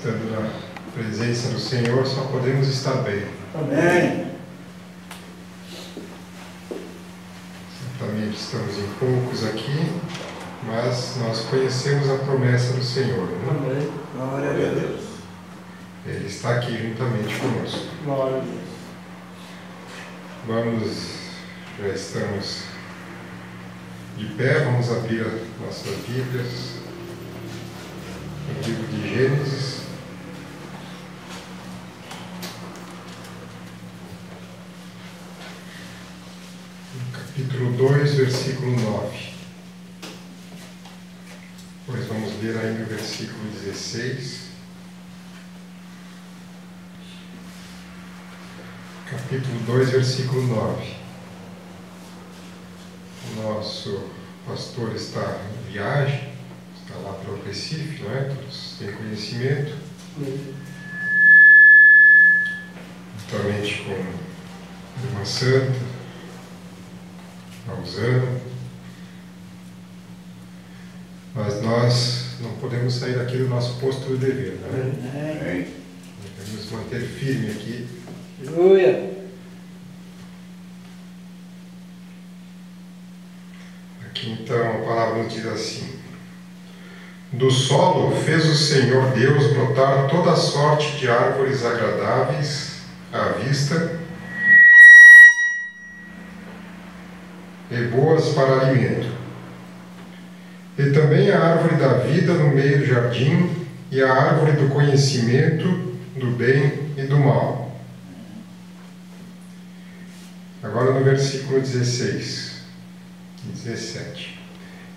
estando na presença do Senhor, só podemos estar bem. Amém. Certamente estamos em poucos aqui, mas nós conhecemos a promessa do Senhor, né? Amém. Glória a Deus. Ele está aqui juntamente conosco. Glória a Deus. Já estamos de pé, vamos abrir nossas Bíblias no livro de Gênesis. Capítulo 2, versículo 9. Depois vamos ler ainda o versículo 16. Capítulo 2, versículo 9. O nosso pastor está em viagem, está lá para o Recife, não é? Todos têm conhecimento. Juntamente com a irmã Santa, a Usana. Mas nós não podemos sair daqui do nosso posto de dever, não é? Devemos manter firme aqui. Aleluia. Aqui então a palavra nos diz assim: do solo fez o Senhor Deus brotar toda sorte de árvores agradáveis à vista e boas para alimento, e também a árvore da vida no meio do jardim, e a árvore do conhecimento do bem e do mal. Agora no versículo 16 e 17.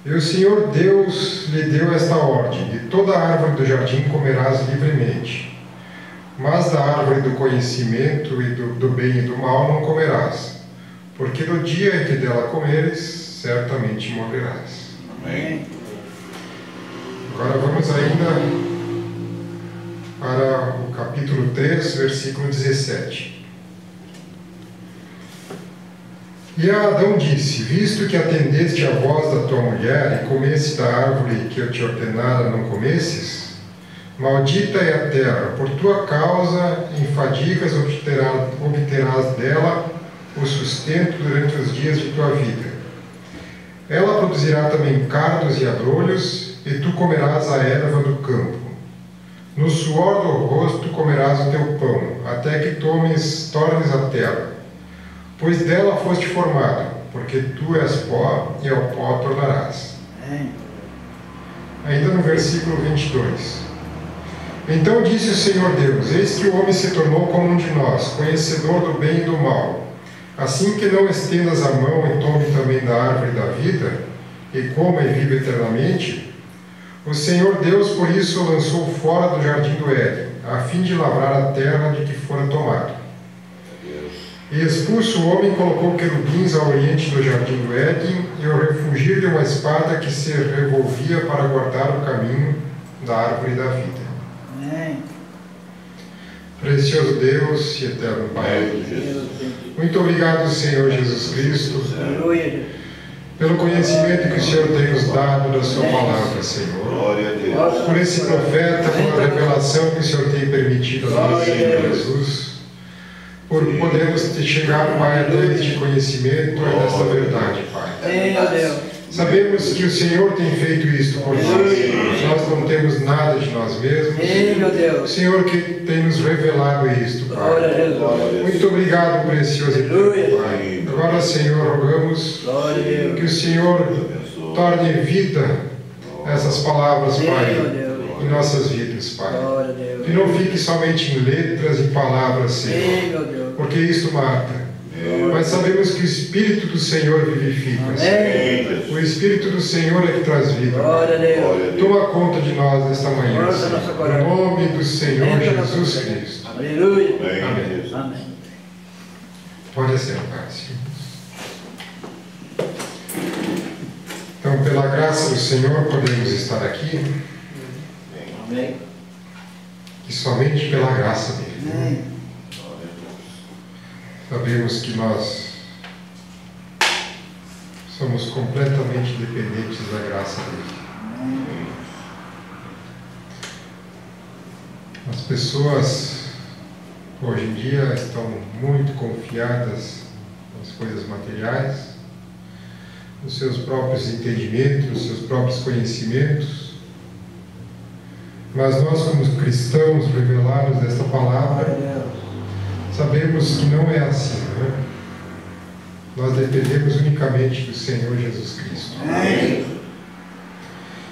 E o Senhor Deus lhe deu esta ordem: de toda a árvore do jardim comerás livremente, mas da árvore do conhecimento e do bem e do mal não comerás, porque no dia em que dela comeres, certamente morrerás. Amém. Agora vamos ainda para o capítulo 3, versículo 17. E a Adão disse: visto que atendeste à voz da tua mulher e comeste da árvore que eu te ordenara não comesses, maldita é a terra, por tua causa em fadigas obterás dela o sustento durante os dias de tua vida. Ela produzirá também cardos e abrolhos, e tu comerás a erva do campo. No suor do rosto comerás o teu pão, até que tornes a terra, pois dela foste formado, porque tu és pó, e ao pó tornarás. Ainda no versículo 22. Então disse o Senhor Deus: eis que o homem se tornou como um de nós, conhecedor do bem e do mal. Assim que não estendas a mão e tome também da árvore da vida, e coma e viva eternamente, o Senhor Deus por isso o lançou fora do jardim do Éden, a fim de lavrar a terra de que fora tomado. E expulso o homem, colocou querubins ao oriente do jardim do Éden, e o refugir de uma espada que se revolvia para guardar o caminho da árvore da vida. Amém. Precioso Deus e eterno Pai, muito obrigado, Senhor Jesus Cristo, Aleluia. pelo conhecimento que o Senhor tem nos dado da sua palavra, Senhor. Glória a Deus. Por esse profeta, pela revelação que o Senhor tem permitido a nós, Senhor Jesus, por podermos chegar, Pai, até este conhecimento e desta verdade, Pai. Meu Deus. Sabemos que o Senhor tem feito isto por nós. Nós não temos nada de nós mesmos. Meu O Deus. Senhor que tem nos revelado isto, Glória a Pai. Deus. Muito obrigado, precioso e eterno Pai. Agora, Senhor, rogamos Glória a Deus. que o Senhor torne vida essas palavras, Pai, Meu Deus. em nossas vidas, Pai. Glória a Deus. Que não fique somente em letras e palavras, Senhor, Meu Deus. porque isto mata. Mas sabemos que o Espírito do Senhor vivifica. Amém. O Espírito do Senhor é que traz vida. Glória a Deus. Toma conta de nós nesta manhã, Força nosso Senhor. coração. Em nome do Senhor Entra na Jesus sua vida. Cristo. Aleluia. Amém. Amém. Pode assentar-se. Então, pela graça do Senhor, podemos estar aqui, Amém. e somente pela graça dele. Amém. Sabemos que nós somos completamente dependentes da graça dele. As pessoas hoje em dia estão muito confiadas nas coisas materiais, nos seus próprios entendimentos, nos seus próprios conhecimentos. Mas nós, como cristãos revelados desta palavra, sabemos que não é assim, não é? Nós dependemos unicamente do Senhor Jesus Cristo.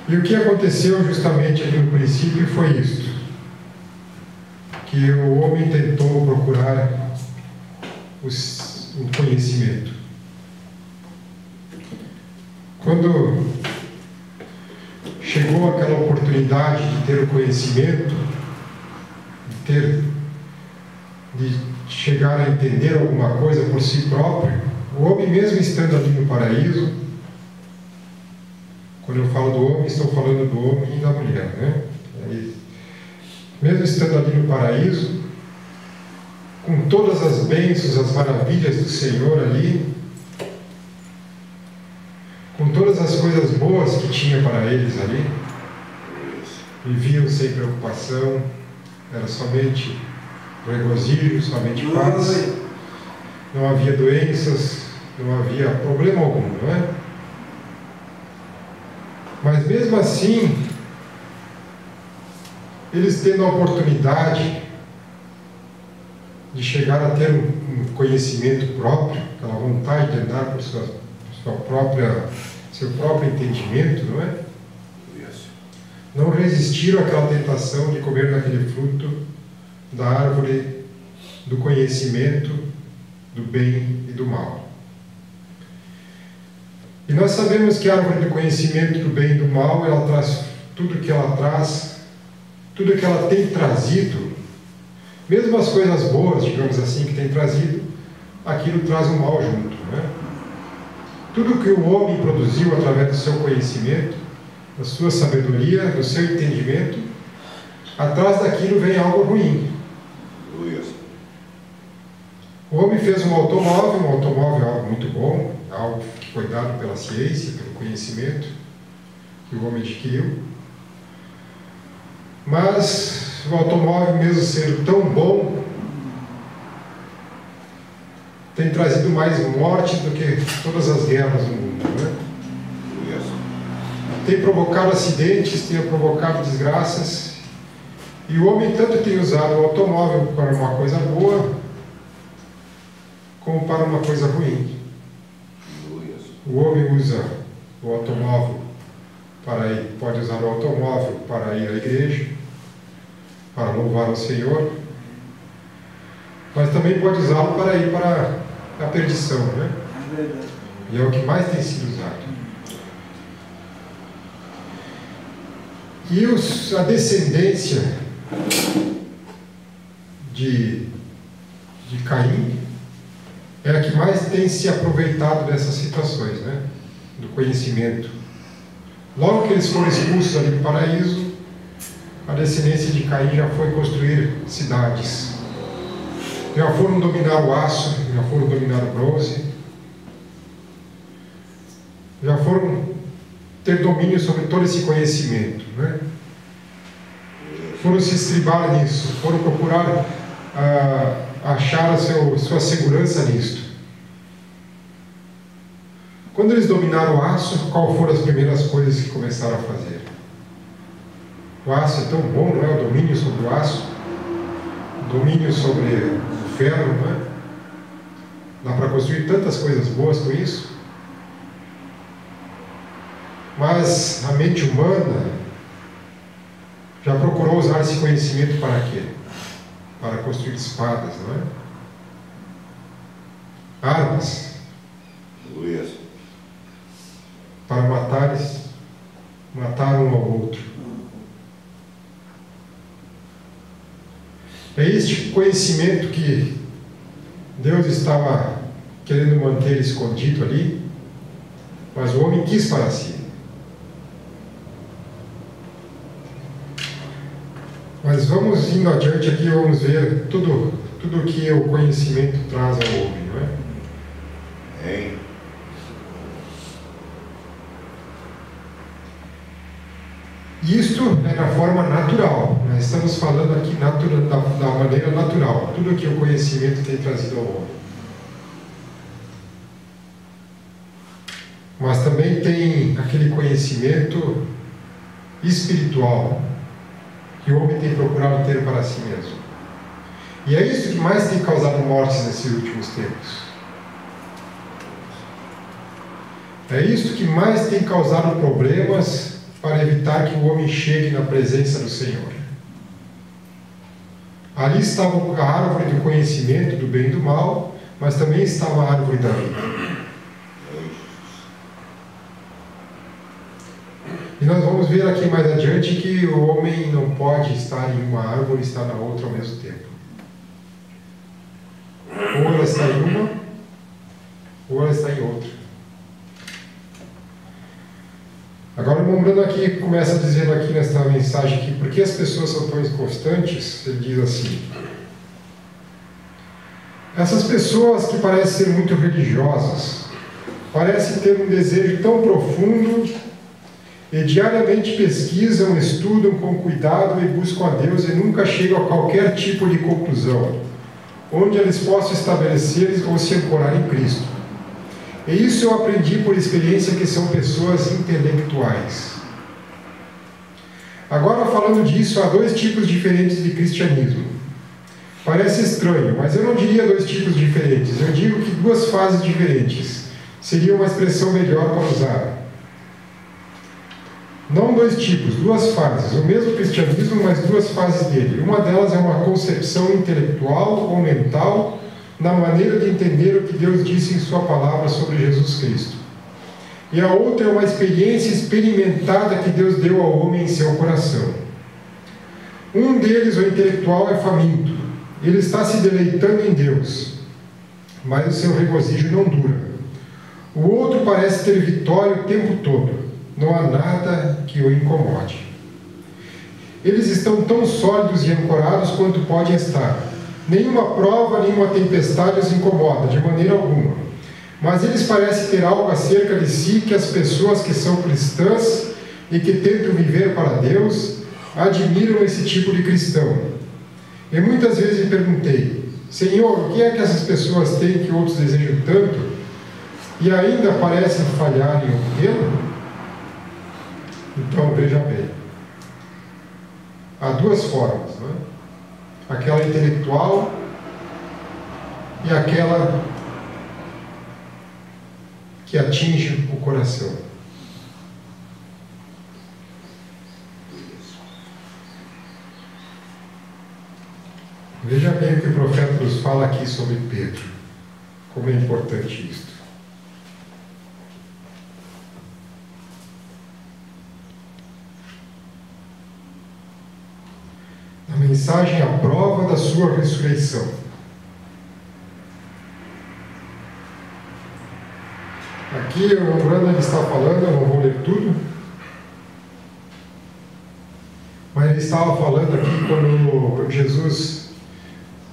E o que aconteceu justamente ali no princípio foi isto: que o homem tentou procurar um conhecimento. Quando chegou aquela oportunidade de ter o conhecimento, de chegar a entender alguma coisa por si próprio, o homem, mesmo estando ali no paraíso, quando eu falo do homem, estou falando do homem e da mulher, né? Mesmo estando ali no paraíso, com todas as bênçãos, as maravilhas do Senhor ali, com todas as coisas boas que tinha para eles ali, viviam sem preocupação, era somente regozijo, somente paz, não havia doenças, não havia problema algum, não é? Mas mesmo assim, eles tendo a oportunidade de chegar a ter um conhecimento próprio, aquela vontade de andar por seu próprio entendimento, não é? Não resistiram àquela tentação de comer daquele fruto da árvore do conhecimento do bem e do mal. E nós sabemos que a árvore do conhecimento do bem e do mal, ela traz tudo que ela traz, tudo que ela tem trazido, mesmo as coisas boas, digamos assim, que tem trazido, aquilo traz um mal junto, né? Tudo que o homem produziu através do seu conhecimento, da sua sabedoria, do seu entendimento, atrás daquilo vem algo ruim. O homem fez um automóvel é algo muito bom, algo que foi dado pela ciência, pelo conhecimento que o homem adquiriu. Mas o automóvel, mesmo sendo tão bom, tem trazido mais morte do que todas as guerras do mundo, né? Tem provocado acidentes, tem provocado desgraças, e o homem tanto tem usado o automóvel para uma coisa boa, como para uma coisa ruim. O homem usa o automóvel pode usar o automóvel para ir à igreja, para louvar o Senhor, mas também pode usá-lo para ir para a perdição, né? E é o que mais tem sido usado. E a descendência de Caim é a que mais tem se aproveitado dessas situações, né? Do conhecimento. Logo que eles foram expulsos ali do paraíso, a descendência de Caim já foi construir cidades. Já foram dominar o aço, já foram dominar o bronze, já foram ter domínio sobre todo esse conhecimento, né? Foram se estribar nisso, foram procurar achar sua segurança nisto. Quando eles dominaram o aço, qual foram as primeiras coisas que começaram a fazer? O aço é tão bom, não é? O domínio sobre o aço, o domínio sobre o ferro, não é? Dá para construir tantas coisas boas com isso. Mas a mente humana já procurou usar esse conhecimento para quê? Para construir espadas, não é? Armas. Para matar um ao outro. É este conhecimento que Deus estava querendo manter escondido ali, mas o homem quis para si. Mas vamos indo adiante aqui, vamos ver tudo que o conhecimento traz ao homem, não é? E isto isso é na forma natural. Nós estamos falando aqui da maneira natural. Tudo que o conhecimento tem trazido ao homem. Mas também tem aquele conhecimento espiritual que o homem tem procurado ter para si mesmo. E é isso que mais tem causado mortes nesses últimos tempos. É isso que mais tem causado problemas para evitar que o homem chegue na presença do Senhor. Ali estava a árvore do conhecimento do bem e do mal, mas também estava a árvore da vida. E nós vamos ver aqui mais adiante que o homem não pode estar em uma árvore e estar na outra ao mesmo tempo. Ou ela está em uma, ou ela está em outra. Agora, lembrando aqui, começa dizendo aqui nesta mensagem aqui, por que as pessoas são tão inconstantes? Ele diz assim: essas pessoas que parecem ser muito religiosas, parecem ter um desejo tão profundo e diariamente pesquisam, estudam com cuidado e buscam a Deus e nunca chegam a qualquer tipo de conclusão, onde eles possam estabelecer ou se ancorar em Cristo. E isso eu aprendi por experiência que são pessoas intelectuais. Agora, falando disso, há dois tipos diferentes de cristianismo. Parece estranho, mas eu não diria dois tipos diferentes. Eu digo que duas fases diferentes. Seria uma expressão melhor para usar. Não dois tipos, duas fases. O mesmo cristianismo, mas duas fases dele. Uma delas é uma concepção intelectual ou mental na maneira de entender o que Deus disse em sua palavra sobre Jesus Cristo. E a outra é uma experiência experimentada que Deus deu ao homem em seu coração. Um deles, o intelectual, é faminto. Ele está se deleitando em Deus, mas o seu regozijo não dura. O outro parece ter vitória o tempo todo. Não há nada que o incomode. Eles estão tão sólidos e ancorados quanto podem estar. Nenhuma prova, nenhuma tempestade os incomoda, de maneira alguma. Mas eles parecem ter algo acerca de si que as pessoas que são cristãs e que tentam viver para Deus admiram esse tipo de cristão. E muitas vezes me perguntei: Senhor, o que é que essas pessoas têm que outros desejam tanto e ainda parecem falhar em obtê-lo? Então, veja bem, há duas formas, não é? Aquela intelectual e aquela que atinge o coração. Veja bem o que o profeta nos fala aqui sobre Pedro, como é importante isto. A mensagem é a prova da sua ressurreição. Aqui o Brandon está falando, eu não vou ler tudo, mas ele estava falando aqui quando Jesus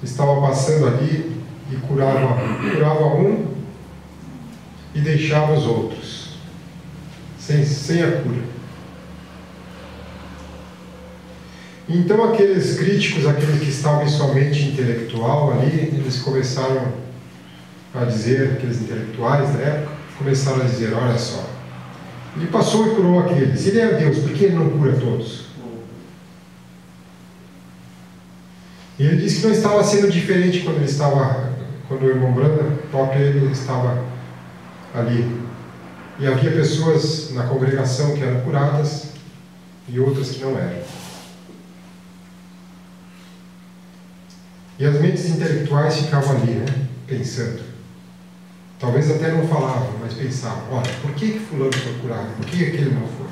estava passando ali e curava um e deixava os outros, sem a cura. Então aqueles críticos, aqueles que estavam em sua mente intelectual ali, eles começaram a dizer, aqueles intelectuais da época, começaram a dizer: olha só, ele passou e curou aqueles, ele é Deus, por que ele não cura todos? E ele disse que não estava sendo diferente quando o irmão Brandon, próprio ele, estava ali. E havia pessoas na congregação que eram curadas e outras que não eram. E as mentes intelectuais ficavam ali, né, pensando. Talvez até não falavam, mas pensavam: olha, por que fulano foi curado? Por que aquele não foi?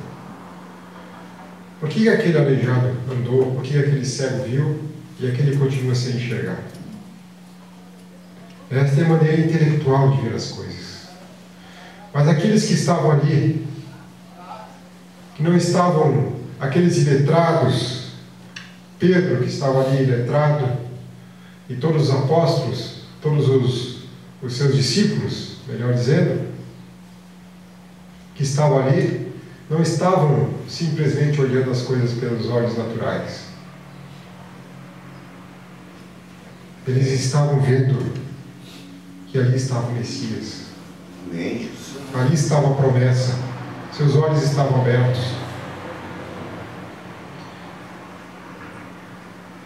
Por que aquele aleijado andou? Por que aquele cego viu e aquele continua sem enxergar? Esta é a maneira intelectual de ver as coisas. Mas aqueles que estavam ali, que não estavam, aqueles iletrados, Pedro que estava ali iletrado, e todos os apóstolos, todos os seus discípulos, melhor dizendo, que estavam ali, não estavam simplesmente olhando as coisas pelos olhos naturais. Eles estavam vendo que ali estava o Messias. Amém. Ali estava a promessa. Seus olhos estavam abertos.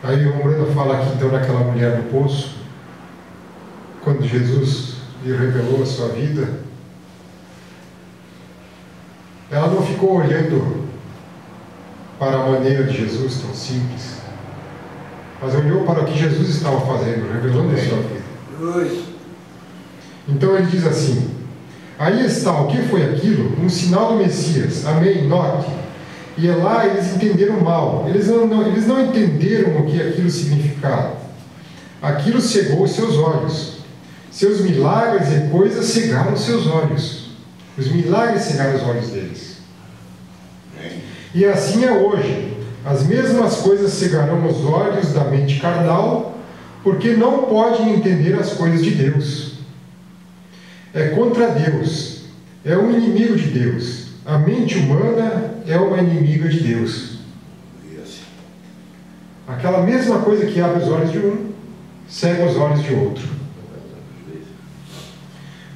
Aí o Moreno fala aqui então naquela mulher no poço, quando Jesus lhe revelou a sua vida, ela não ficou olhando para a maneira de Jesus tão simples, mas olhou para o que Jesus estava fazendo, revelando a sua vida. Então ele diz assim: aí está, o que foi aquilo? Um sinal do Messias. Amém, note. E lá eles entenderam mal. Eles não entenderam o que aquilo significava. Aquilo cegou os seus olhos. Seus milagres e coisas cegaram os seus olhos. Os milagres cegaram os olhos deles. E assim é hoje. As mesmas coisas cegarão os olhos da mente carnal, porque não podem entender as coisas de Deus. É contra Deus. É um inimigo de Deus. A mente humana é uma inimiga de Deus. Aquela mesma coisa que abre os olhos de um, cega os olhos de outro.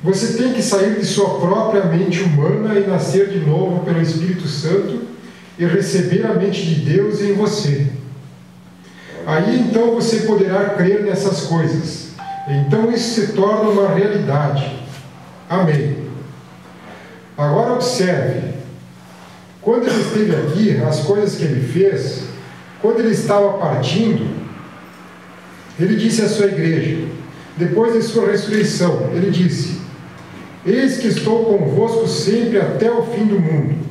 Você tem que sair de sua própria mente humana e nascer de novo pelo Espírito Santo e receber a mente de Deus em você. Aí então você poderá crer nessas coisas. Então isso se torna uma realidade. Amém. Agora observe, quando ele esteve aqui, as coisas que ele fez, quando ele estava partindo, ele disse à sua igreja, depois de sua ressurreição, ele disse: eis que estou convosco sempre até o fim do mundo.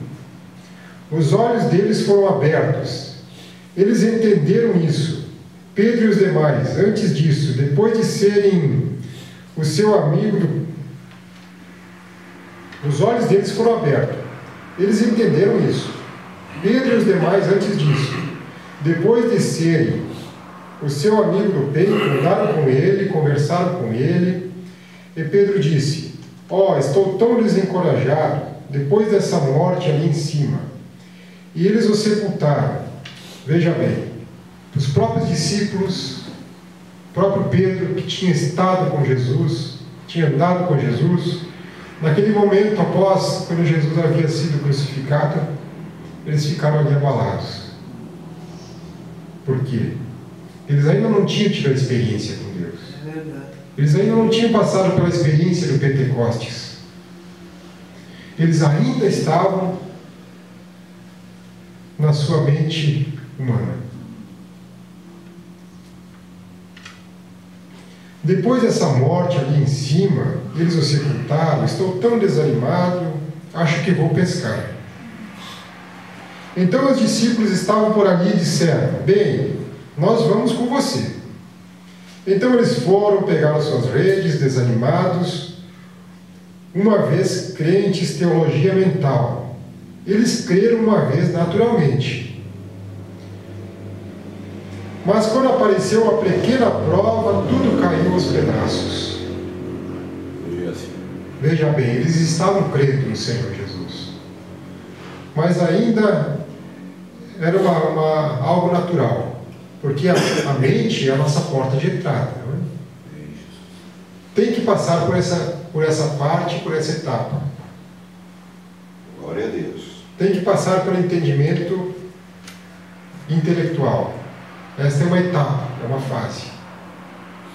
Os olhos deles foram abertos, eles entenderam isso. Pedro e os demais, antes disso, depois de serem o seu amigo, os olhos deles foram abertos. Eles entenderam isso. Pedro e os demais, antes disso, depois de serem o seu amigo do peito, andaram com ele, conversaram com ele. E Pedro disse: ó, estou tão desencorajado, depois dessa morte ali em cima. E eles o sepultaram. Veja bem, os próprios discípulos, o próprio Pedro, que tinha estado com Jesus, tinha andado com Jesus, naquele momento, após, quando Jesus havia sido crucificado, eles ficaram ali abalados. Por quê? Eles ainda não tinham tido a experiência com Deus. Eles ainda não tinham passado pela experiência do Pentecostes. Eles ainda estavam na sua mente humana. Depois dessa morte ali em cima, eles o sepultaram. Estou tão desanimado, acho que vou pescar. Então os discípulos estavam por ali e disseram: bem, nós vamos com você. Então eles foram, pegaram suas redes, desanimados, uma vez crentes, teologia mental. Eles creram uma vez naturalmente. Mas quando apareceu uma pequena prova, tudo caiu aos pedaços. Veja bem, eles estavam crendo no Senhor Jesus. Mas ainda era algo natural. Porque a mente é a nossa porta de entrada. Não é? Tem que passar por essa parte, por essa etapa. Glória a Deus. Tem que passar pelo entendimento intelectual. Esta é uma etapa, é uma fase.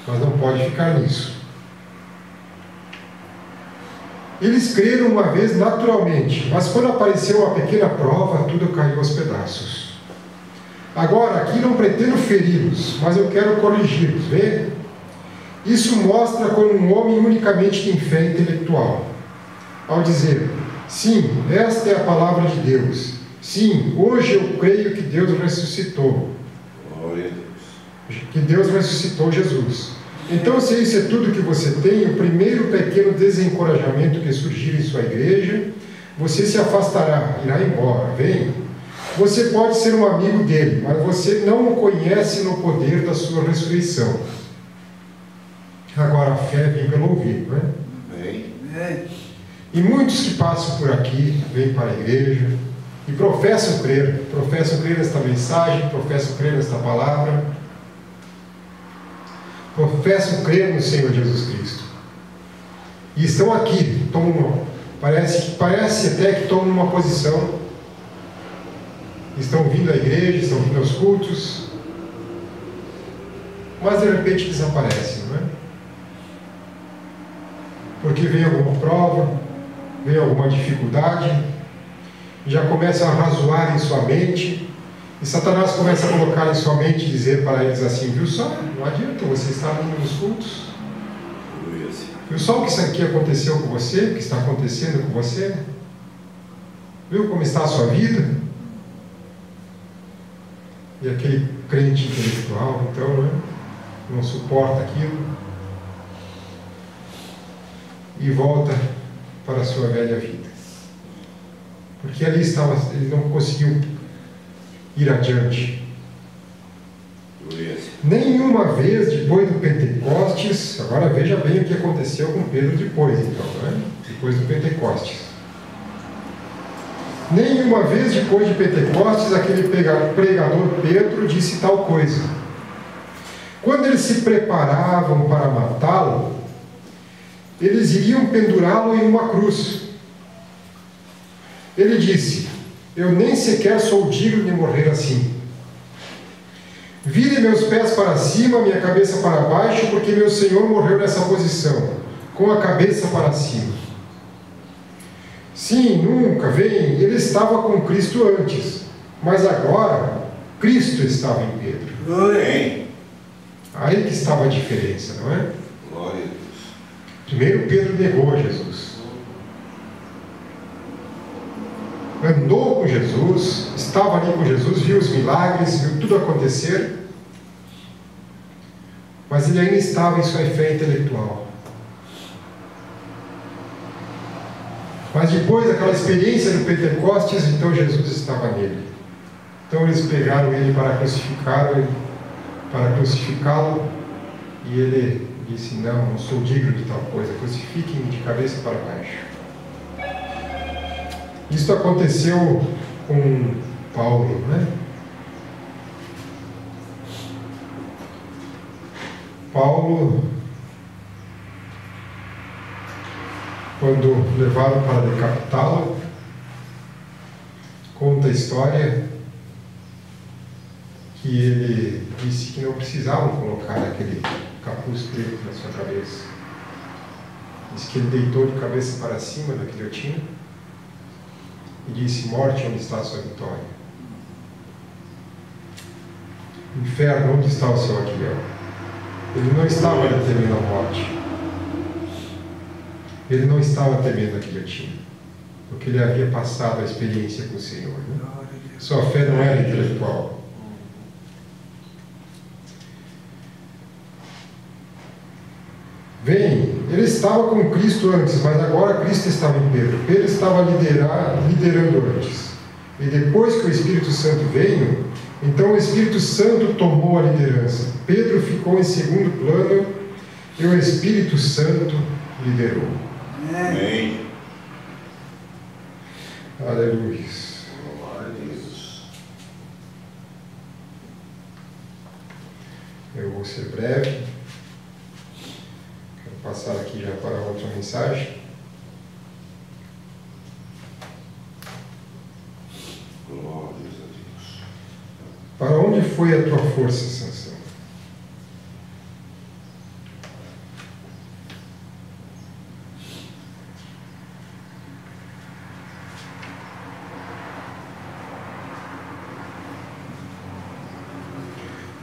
Mas não pode ficar nisso. Eles creram uma vez naturalmente, mas quando apareceu uma pequena prova, tudo caiu aos pedaços. Agora, aqui não pretendo feri-los, mas eu quero corrigi-los, vê? Isso mostra quando um homem unicamente tem fé intelectual. Ao dizer: sim, esta é a palavra de Deus. Sim, hoje eu creio que Deus ressuscitou. Glória a Deus. Que Deus ressuscitou Jesus. Então, se isso é tudo que você tem, o primeiro pequeno desencorajamento que surgir em sua igreja, você se afastará, irá embora, vem. Você pode ser um amigo dele, mas você não o conhece no poder da sua ressurreição. Agora, a fé vem pelo ouvir, não é? Amém. E muitos que passam por aqui, vêm para a igreja, e professam crer nesta mensagem, professam crer nesta palavra, professam crer no Senhor Jesus Cristo. E estão aqui, parece até que tomam uma posição, estão vindo à igreja, estão vindo aos cultos, mas de repente desaparecem, não é? Porque vem alguma prova, vem alguma dificuldade, já começa a razoar em sua mente, e Satanás começa a colocar em sua mente e dizer para eles assim: viu só, não adianta, você está vindo nos cultos, viu só o que isso aqui aconteceu com você, o que está acontecendo com você, viu como está a sua vida? E aquele crente intelectual, então, né, não suporta aquilo e volta para a sua velha vida, porque ali estava, ele não conseguiu ir adiante. Nenhuma vez depois do Pentecostes, agora veja bem o que aconteceu com Pedro depois, então, né? Depois do Pentecostes. Nenhuma vez depois de Pentecostes aquele pregador Pedro disse tal coisa. Quando eles se preparavam para matá-lo, eles iriam pendurá-lo em uma cruz. Ele disse: eu nem sequer sou digno de morrer assim. Vire meus pés para cima, minha cabeça para baixo, porque meu Senhor morreu nessa posição, com a cabeça para cima. Sim, nunca, ele estava com Cristo antes, mas agora Cristo estava em Pedro. Amém. Aí que estava a diferença, não é? Glória a Deus. Primeiro Pedro negou Jesus, andou com Jesus, estava ali com Jesus, viu os milagres, viu tudo acontecer, mas ele ainda estava em sua fé intelectual. Mas depois daquela experiência do Pentecostes, então Jesus estava nele. Então eles pegaram ele para crucificá-lo, e ele disse: não sou digno de tal coisa, crucifiquem-me de cabeça para baixo. Isso aconteceu com Paulo, né? Paulo, quando levaram para decapitá-lo, conta a história que ele disse que não precisavam colocar aquele capuz preto na sua cabeça. Diz que ele deitou de cabeça para cima da guilhotina e disse: morte, onde está a sua vitória? Inferno, onde está o seu aguilhão? Ele não estava temendo a morte. Ele não estava temendo a guilhotina, porque ele havia passado a experiência com o Senhor, né? Sua fé não era intelectual. Ele estava com Cristo antes, mas agora Cristo estava em Pedro. Pedro estava liderando antes. E depois que o Espírito Santo veio, então o Espírito Santo tomou a liderança. Pedro ficou em segundo plano e o Espírito Santo liderou. Amém. Aleluia. Glória a Deus. Eu vou ser breve. Quero passar aqui já para outra mensagem. Glória a Deus. Para onde foi a tua força, Sansão?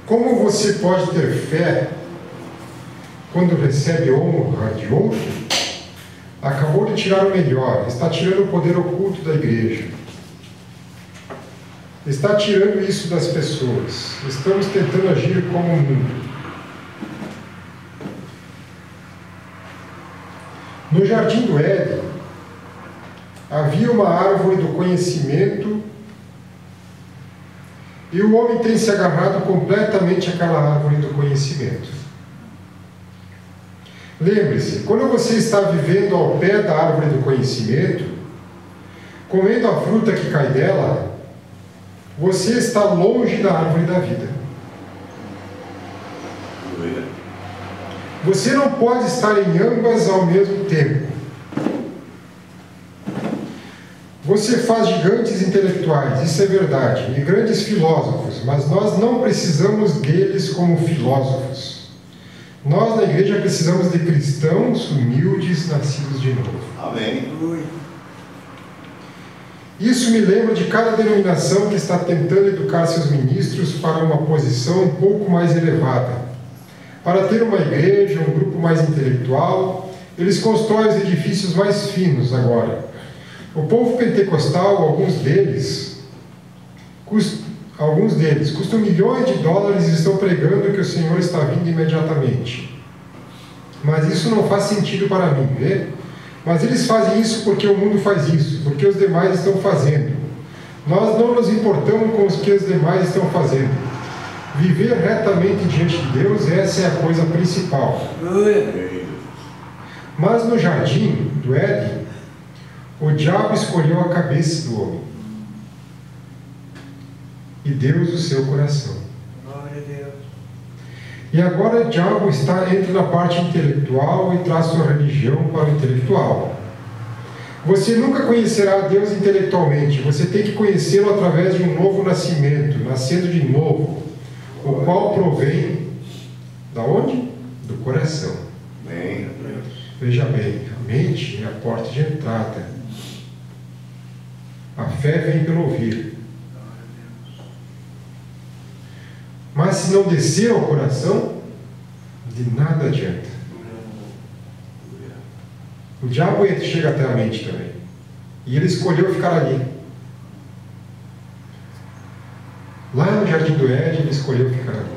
Como você pode ter fé quando recebe honra de outro? Acabou de tirar o melhor, está tirando o poder oculto da igreja. Está tirando isso das pessoas. Estamos tentando agir como o mundo. No jardim do Éden, havia uma árvore do conhecimento e o homem tem se agarrado completamente àquela árvore do conhecimento. Lembre-se, quando você está vivendo ao pé da árvore do conhecimento, comendo a fruta que cai dela, você está longe da árvore da vida. Você não pode estar em ambas ao mesmo tempo. Você faz gigantes intelectuais, isso é verdade, e grandes filósofos, mas nós não precisamos deles como filósofos. Nós, na igreja, precisamos de cristãos humildes, nascidos de novo. Amém. Isso me lembra de cada denominação que está tentando educar seus ministros para uma posição um pouco mais elevada. Para ter uma igreja, um grupo mais intelectual, eles constroem os edifícios mais finos agora. O povo pentecostal, alguns deles custam milhões de dólares e estão pregando que o Senhor está vindo imediatamente. Mas isso não faz sentido para mim, vê? Mas eles fazem isso porque o mundo faz isso, porque os demais estão fazendo. Nós não nos importamos com o que os demais estão fazendo. Viver retamente diante de Deus, essa é a coisa principal. Mas no jardim do Éden, o diabo escolheu a cabeça do homem e Deus o seu coração. Glória a Deus. E agora o diabo entra na parte intelectual e traz sua religião para o intelectual. Você nunca conhecerá Deus intelectualmente, você tem que conhecê-lo através de um novo nascimento, nascendo de novo, o qual provém da onde? Do coração. Amém. Veja bem, a mente é a porta de entrada. A fé vem pelo ouvir. Mas se não descer ao coração, de nada adianta. O diabo chega até a mente também. E ele escolheu ficar ali. Lá no Jardim do Éden, ele escolheu ficar ali.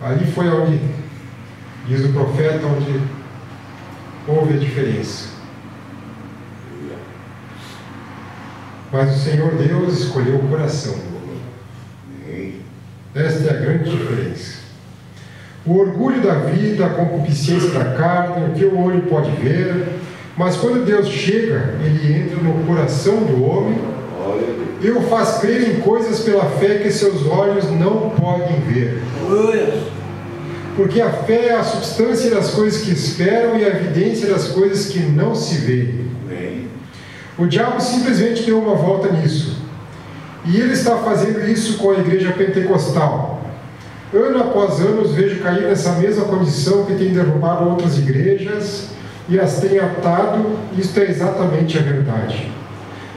Ali foi onde, diz o profeta, onde houve a diferença. Mas o Senhor Deus escolheu o coração do homem. Esta é a grande diferença. O orgulho da vida, a concupiscência da carne, o que o olho pode ver, mas quando Deus chega, Ele entra no coração do homem e o faz crer em coisas pela fé que seus olhos não podem ver. Porque a fé é a substância das coisas que esperam e a evidência das coisas que não se vêem. O diabo simplesmente deu uma volta nisso. E ele está fazendo isso com a igreja pentecostal. Ano após ano, vejo cair nessa mesma condição que tem derrubado outras igrejas e as tem atado. Isto é exatamente a verdade.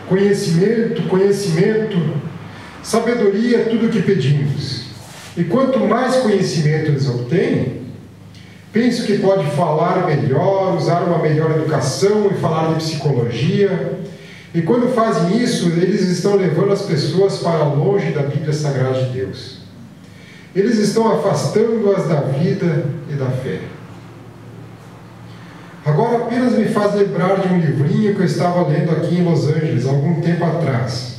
Conhecimento, sabedoria é tudo o que pedimos. E quanto mais conhecimento eles obtêm, penso que pode falar melhor, usar uma melhor educação e falar de psicologia. E quando fazem isso, eles estão levando as pessoas para longe da Bíblia Sagrada de Deus. Eles estão afastando-as da vida e da fé. Agora apenas me faz lembrar de um livrinho que eu estava lendo aqui em Los Angeles, algum tempo atrás.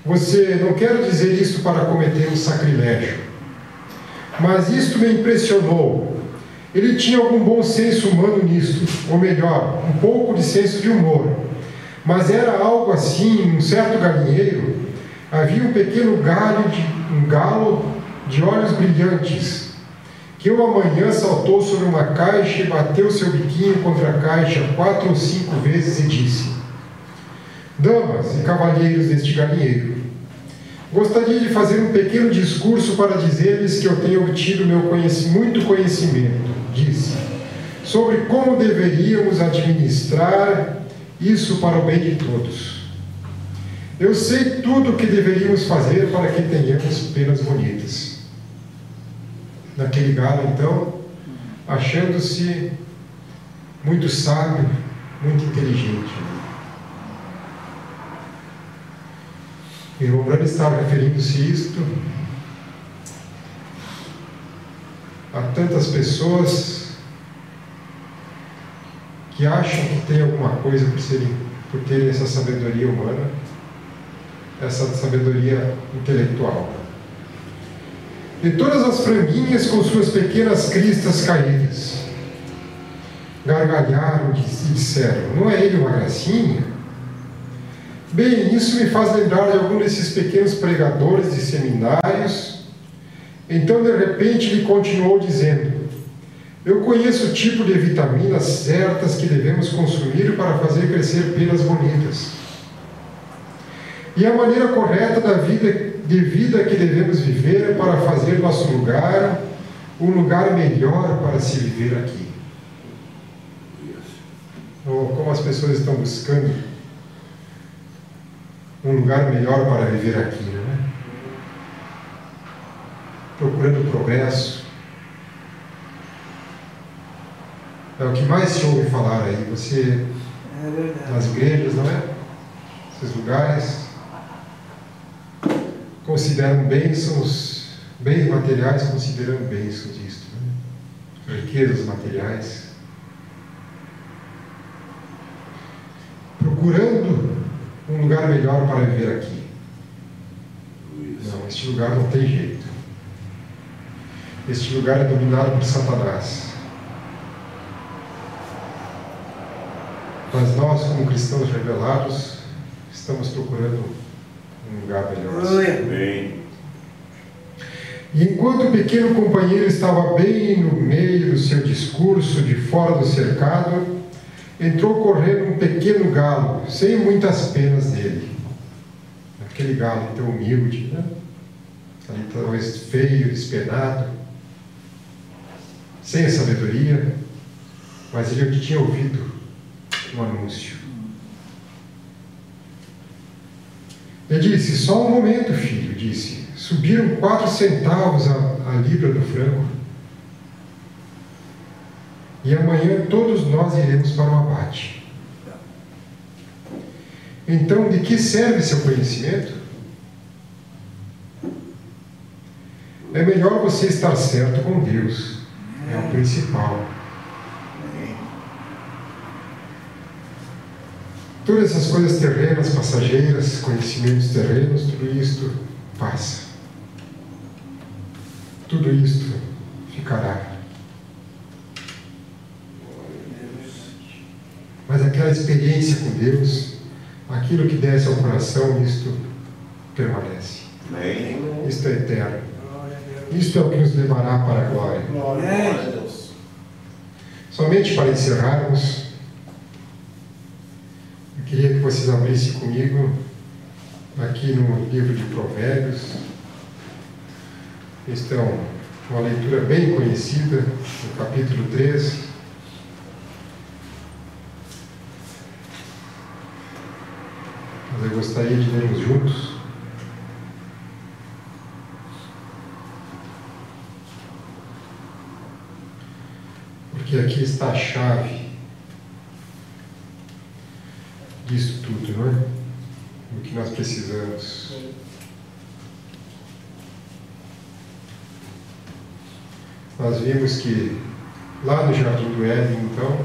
Você, não quero dizer isso para cometer um sacrilégio, mas isto me impressionou. Ele tinha algum bom senso humano nisto, ou melhor, um pouco de senso de humor. Mas era algo assim, um certo galinheiro, havia um pequeno galo de olhos brilhantes, que uma manhã saltou sobre uma caixa e bateu seu biquinho contra a caixa 4 ou 5 vezes e disse: damas e cavalheiros deste galinheiro, gostaria de fazer um pequeno discurso para dizer-lhes que eu tenho obtido muito conhecimento, disse, sobre como deveríamos administrar isso para o bem de todos. Eu sei tudo o que deveríamos fazer para que tenhamos penas bonitas. Naquele galo, então, achando-se muito sábio, muito inteligente. O irmão Branham estava referindo-se a isto a tantas pessoas que acham que tem alguma coisa por terem essa sabedoria humana, essa sabedoria intelectual. E todas as franguinhas com suas pequenas cristas caídas. gargalharam e disseram: não é ele uma gracinha? Bem, isso me faz lembrar de algum desses pequenos pregadores de seminários. Então, de repente, ele continuou dizendo: eu conheço o tipo de vitaminas certas que devemos consumir para fazer crescer penas bonitas. E a maneira correta de vida que devemos viver para fazer nosso lugar um lugar melhor para se viver aqui. Ou como as pessoas estão buscando um lugar melhor para viver aqui, não é? Procurando progresso. É o que mais se ouve falar aí. Você, nas igrejas, não é? Esses lugares consideram bênçãos, bens materiais consideram bênçãos disto, né? Riquezas materiais. Procurando um lugar melhor para viver aqui. Não, este lugar não tem jeito. Este lugar é dominado por Satanás. Mas nós, como cristãos revelados, estamos procurando um lugar melhor. Amém. E enquanto o pequeno companheiro estava bem no meio do seu discurso, de fora do cercado, entrou correndo um pequeno galo, sem muitas penas nele. Aquele galo tão humilde, né? Ali talvez feio, despenado, sem sabedoria, mas ele tinha ouvido um anúncio. Ele disse: só um momento, filho, disse. Subiram 4 centavos a libra do frango. E amanhã todos nós iremos para o abate. Então, de que serve seu conhecimento? É melhor você estar certo com Deus. É o principal. Todas essas coisas terrenas, passageiras, conhecimentos terrenos, tudo isto passa. Tudo isto ficará. Mas aquela experiência com Deus, aquilo que desce ao coração, isto permanece. Amém. Isto é eterno. Isto é o que nos levará para a glória. Glória a Deus. Somente para encerrarmos, eu queria que vocês abrissem comigo aqui no livro de Provérbios. Esta é uma leitura bem conhecida, no capítulo 3. Mas eu gostaria de lermos juntos. Porque aqui está a chave disso tudo, não é? O que nós precisamos. Nós vimos que lá no Jardim do Éden, então,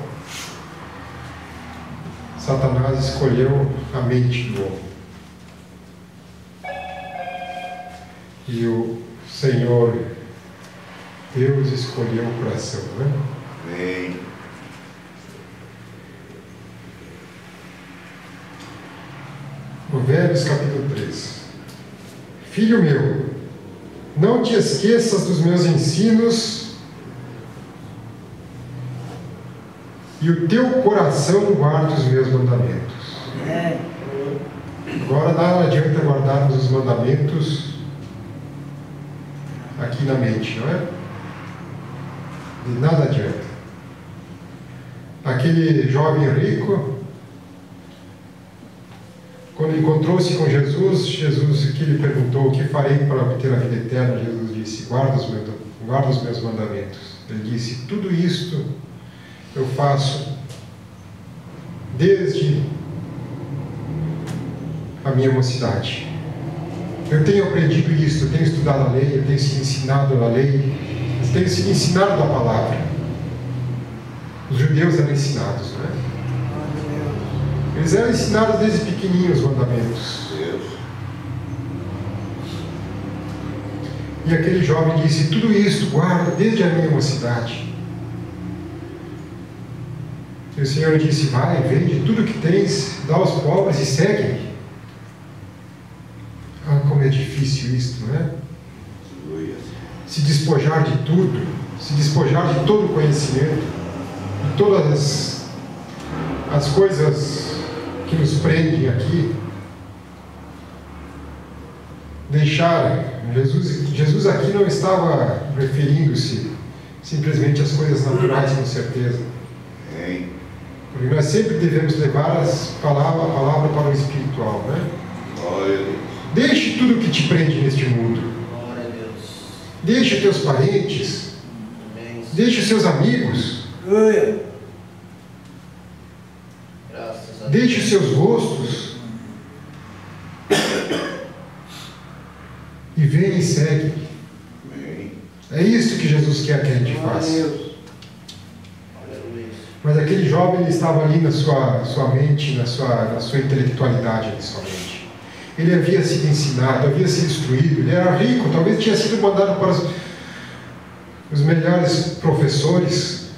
Satanás escolheu a mente do homem. E o Senhor, Deus, escolheu o coração, não é? Amém. Provérbios capítulo 3. Filho meu, não te esqueças dos meus ensinos e o teu coração guarda os meus mandamentos. Agora não adianta guardarmos os mandamentos aqui na mente, não é? De nada adianta. Aquele jovem rico, quando encontrou-se com Jesus, que lhe perguntou: o que farei para obter a vida eterna? Jesus disse: guarda os meus mandamentos. Ele disse: tudo isto eu faço desde a minha mocidade. Eu tenho aprendido isso, eu tenho estudado a lei, eu tenho sido ensinado a lei, eu tenho sido ensinado a palavra. Os judeus eram ensinados, não é? Eles eram ensinados desde pequenininhos os mandamentos. Deus. E aquele jovem disse: tudo isso guarda desde a minha mocidade. E o Senhor disse: vai, vende tudo que tens, dá aos pobres e segue-me. Ah, como é difícil isto, não é? Se despojar de tudo, se despojar de todo o conhecimento, de todas as coisas que nos prendem aqui. Deixar. Jesus aqui não estava referindo-se simplesmente às coisas naturais, com certeza. Porque nós sempre devemos levar a palavra para o espiritual, né? Deixe tudo que te prende neste mundo. Deixe os teus parentes. Deixe os seus amigos. Deixe os seus gostos. E vem e segue. É isso que Jesus quer que a gente faça. Mas aquele jovem, ele estava ali na sua mente, na sua intelectualidade ali somente. Ele havia sido ensinado, havia sido instruído, ele era rico, talvez tinha sido mandado para os melhores professores.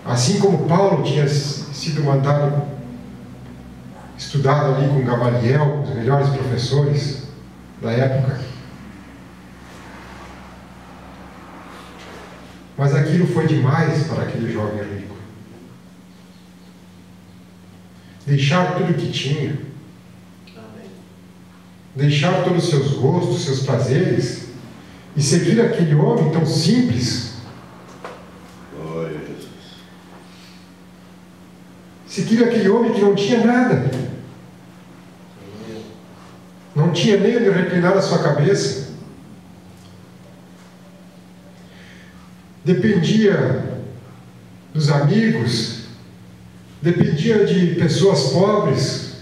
Assim como Paulo tinha sido mandado, estudado ali com Gamaliel, os melhores professores da época. Mas aquilo foi demais para aquele jovem rico. Deixar tudo o que tinha. Deixar todos os seus gostos, seus prazeres, e seguir aquele homem tão simples. Seguir aquele homem que não tinha nada. Não tinha nem onde reclinar a sua cabeça. Dependia dos amigos, dependia de pessoas pobres.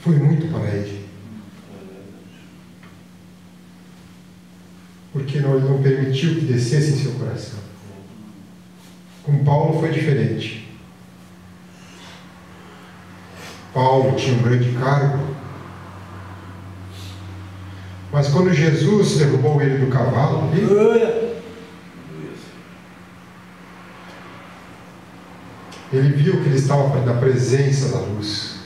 Foi muito para ele. Porque ele não permitiu que descesse em seu coração. Com Paulo foi diferente. Paulo tinha um grande cargo. Mas quando Jesus derrubou ele do cavalo, ele viu que ele estava na presença da luz.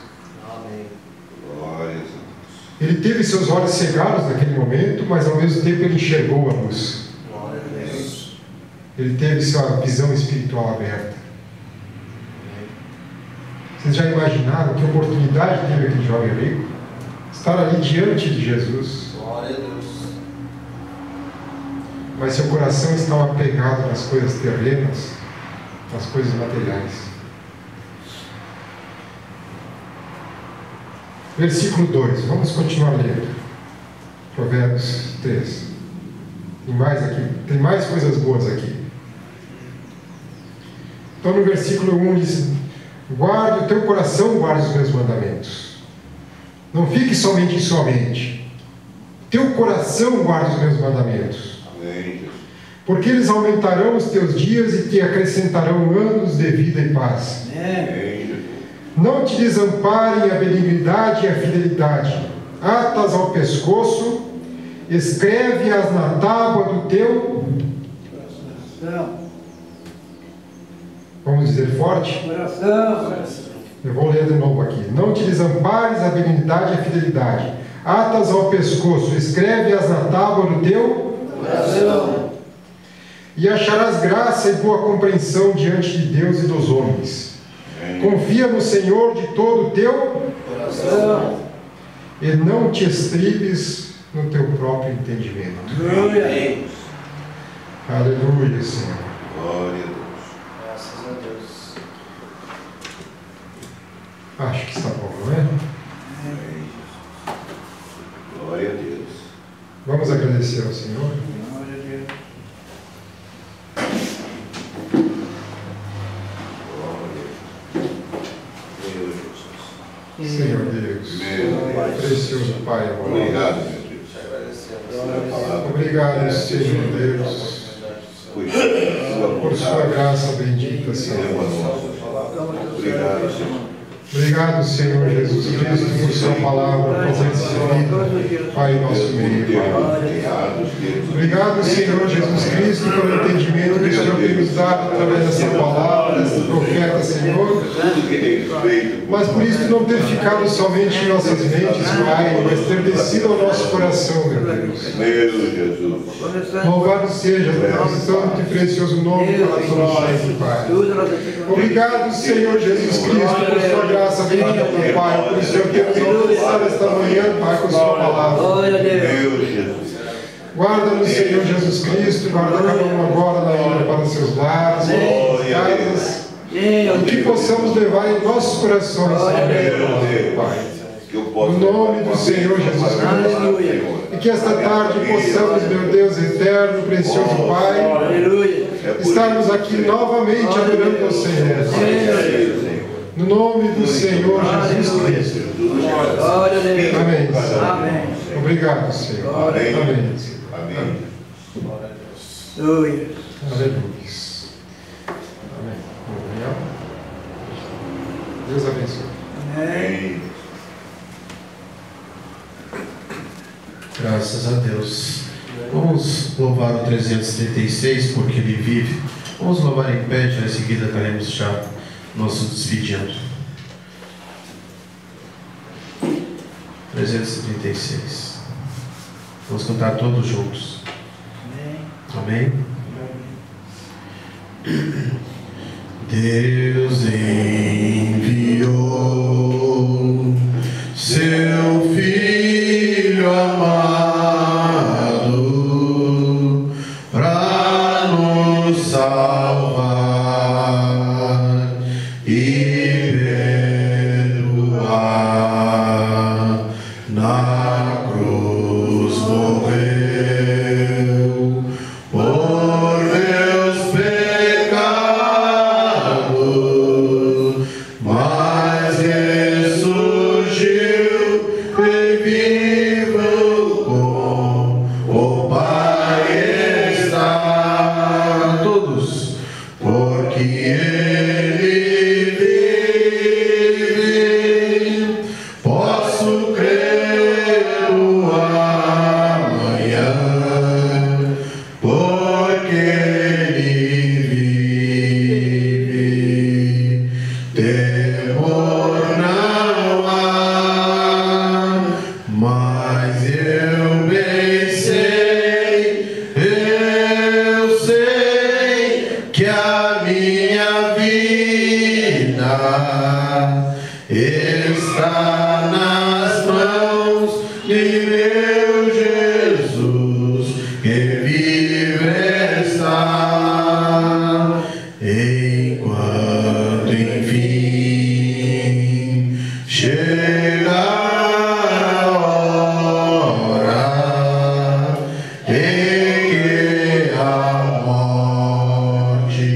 Ele teve seus olhos cegados naquele momento, mas ao mesmo tempo ele enxergou a luz. Ele teve sua visão espiritual aberta. Vocês já imaginaram que oportunidade teve aquele jovem rico? Estar ali diante de Jesus. Mas seu coração estava apegado nas coisas terrenas, nas coisas materiais. Versículo 2, vamos continuar lendo. Provérbios 3. Tem mais coisas boas aqui. Então no versículo 1 diz: guarde o teu coração, guarde os meus mandamentos. Não fique somente em sua mente. Teu coração guarde os meus mandamentos. Porque eles aumentarão os teus dias e te acrescentarão anos de vida e paz. Não te desamparem a benignidade e a fidelidade. Atas ao pescoço, escreve-as na tábua do teu coração. Vamos dizer forte? Coração. Eu vou ler de novo aqui. Não te desampares a benignidade e a fidelidade. Atas ao pescoço, escreve-as na tábua do teu coração. E acharás graça e boa compreensão diante de Deus e dos homens. Confia no Senhor de todo o teu coração e não te estribes no teu próprio entendimento. Aleluia. Aleluia, Senhor. Glória a Deus. Graças a Deus. Acho que está bom, não é? Glória a Deus. Vamos agradecer ao Senhor. Senhor Deus, precioso Pai amoroso. Obrigado, meu Deus. Obrigado, Senhor Deus, por sua graça bendita, Senhor. Obrigado, Senhor. Obrigado, Senhor Jesus Cristo, por sua palavra concedida, Pai, nosso meio. Obrigado, Senhor Jesus Cristo, pelo entendimento que o Senhor tem nos dado através dessa palavra, desse profeta, Senhor. Mas por isso não ter ficado somente em nossas mentes, Pai, mas ter descido ao nosso coração, meu Deus. Louvado seja o santo e precioso nome para todos sempre, Pai. Obrigado, Senhor Jesus Cristo, por sua graça bendita, meu Pai, por o Senhor ter nos alcançado esta manhã, Pai, com sua palavra. Guarda-nos, Senhor Jesus Cristo, guarda cada um agora na hora para seus lares, casas, e que possamos levar em nossos corações, Senhor, Pai. No nome do Senhor Jesus Cristo. E que esta tarde possamos, meu Deus eterno, precioso Pai, estarmos aqui novamente adorando ao Senhor. No nome do Senhor Jesus Cristo. Amém. Obrigado, Senhor. Amém. Amém. Aleluia. Amém. Deus abençoe. Amém. Graças a Deus. Vamos louvar o 336 porque ele vive. Vamos louvar em pé, já em seguida estaremos já nos despedindo. 336. Vamos cantar todos juntos. Amém? Deus enviou seu Filho amado para nos salvar e perdoar. Na cruz morreu por meus pecados, mas ressurgiu e vivo com o Pai está. Todos, porque Ele vive, posso crer no amanhã, porque Ele vive. Temor não há, mas eu bem sei, eu sei que a minha vida está nas mãos de meu Jesus, que vive está. Enquanto enfim chegar a hora em que a morte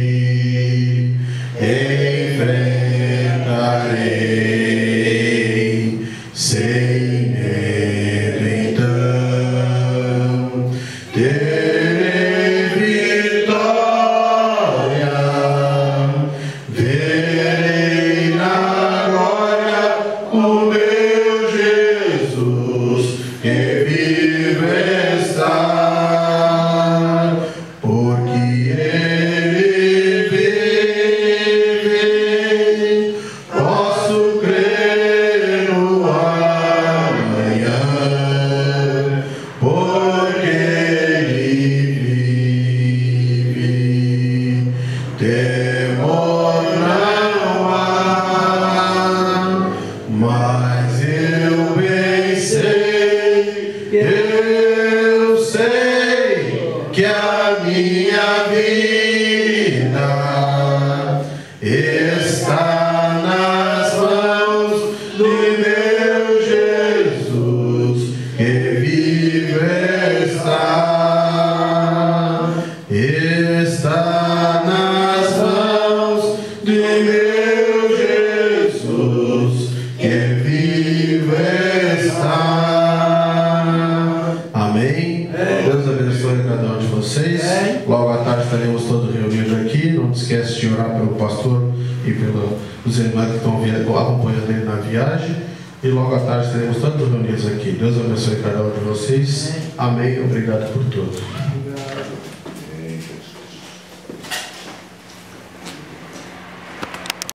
enfrentarei sem medo, então terei vitória, verei na glória o meu pelo pastor e pelos irmãos que estão acompanhando ele na viagem. E logo à tarde estaremos todos reunidos aqui. Deus abençoe cada um de vocês. Amém. Obrigado por tudo.